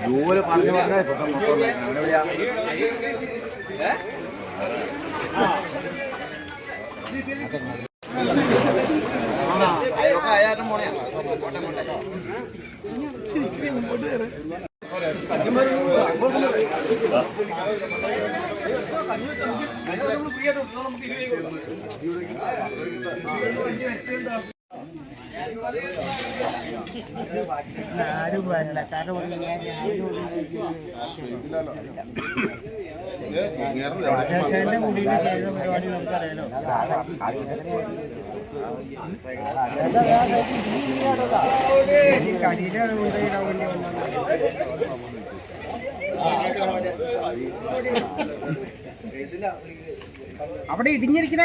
ജൂല് പറഞ്ഞു പറഞ്ഞാൽ ആരും വരില്ല കാരണം മുടിയിൽ ചെയ്ത പരിപാടി നമുക്കറിയാലോ. കരിയിലാണ് കൊണ്ടുപോയിടാൻ വേണ്ടി അവിടെ ഇടിഞ്ഞിരിക്കുന്ന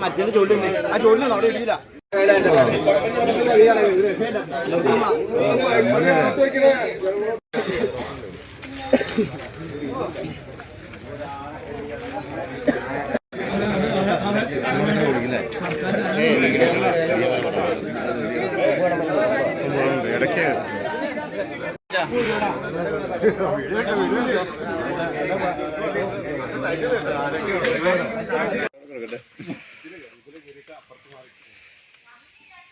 മറ്റേ ചോദിച്ചു ആ ചോദിച്ചു അവിടെ ഇടിയില്ല. ഇടയ്ക്ക്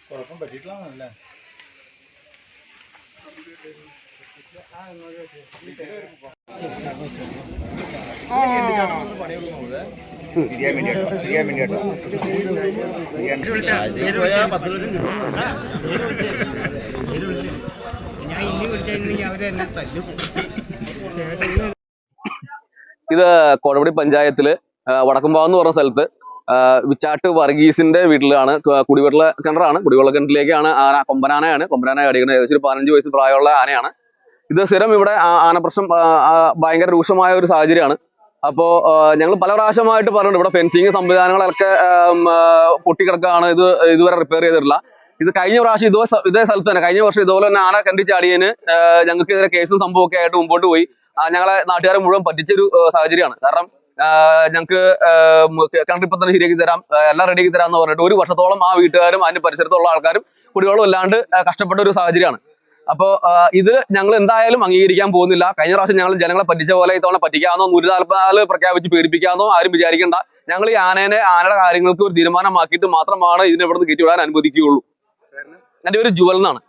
കുഴപ്പം പറ്റിയിട്ടില്ലാന്നല്ലേ? ഞാൻ ഇനി വിളിച്ചിരുന്നെങ്കിൽ അവരെന്നെ തല്ലും. ഇത് കോടപടി പഞ്ചായത്തില് വടക്കുംപാവ് എന്ന് പറഞ്ഞ സ്ഥലത്ത് വിച്ചാട്ട് വർഗീസിന്റെ വീട്ടിലാണ് കുടിവെള്ള കിണറാണ്. കുടിവെള്ള കിണറ്റിലേക്കാണ് ആന, കൊമ്പനാനയാണ് അടിക്കുന്നത്. ഏകദേശം ഒരു 15 വയസ്സ് പ്രായമുള്ള ആനയാണ്. ഇത് സ്ഥിരം ഇവിടെ ആനപ്രശ്നം ഭയങ്കര രൂക്ഷമായ ഒരു സാഹചര്യമാണ്. അപ്പോൾ ഞങ്ങൾ പല പ്രാവശ്യമായിട്ട് പറഞ്ഞിട്ടുണ്ട്, ഇവിടെ ഫെൻസിങ് സംവിധാനങ്ങളൊക്കെ പൊട്ടിക്കിടക്കുകയാണ്, ഇതുവരെ റിപ്പയർ ചെയ്തിട്ടില്ല. ഇത് കഴിഞ്ഞ പ്രാവശ്യം ഇതേ സ്ഥലത്ത് തന്നെ കഴിഞ്ഞ വർഷം ഇതുപോലെ തന്നെ ആന കണ്ടി ചാടിയതിന് ഞങ്ങൾക്ക് ഇതിന്റെ കേസും സംഭവമൊക്കെ ആയിട്ട് മുമ്പോട്ട് പോയി ഞങ്ങളെ നാട്ടുകാരെ മുഴുവൻ പറ്റിച്ചൊരു സാഹചര്യമാണ്. കാരണം ഞങ്ങൾക്ക് കിണറിപ്പം തന്നെ ശരിയാക്കി തരാം, എല്ലാം റെഡിയാക്കി തരാം എന്ന് പറഞ്ഞിട്ട് 1 വർഷത്തോളം ആ വീട്ടുകാരും അതിന്റെ പരിസരത്തുള്ള ആൾക്കാരും കുടിവെള്ളം ഇല്ലാണ്ട് കഷ്ടപ്പെട്ട ഒരു സാഹചര്യമാണ്. അപ്പോൾ ഇത് ഞങ്ങൾ എന്തായാലും അംഗീകരിക്കാൻ പോകുന്നില്ല. കഴിഞ്ഞ പ്രാവശ്യം ഞങ്ങൾ ജനങ്ങളെ പറ്റിച്ച പോലെ ഇത്തവണ പറ്റിക്കാമെന്നോ 144 പ്രഖ്യാപിച്ച് പേടിപ്പിക്കാമെന്നോ ആരും വിചാരിക്കേണ്ട. ഞങ്ങൾ ഈ ആനയുടെ കാര്യങ്ങൾക്ക് ഒരു തീരുമാനമാക്കിയിട്ട് മാത്രമാണ് ഇതിനെ ഇവിടുന്ന് കയറ്റിവിടാൻ അനുവദിക്കുകയുള്ളൂ. എൻ്റെ പേര് ജുവൽ എന്നാണ്.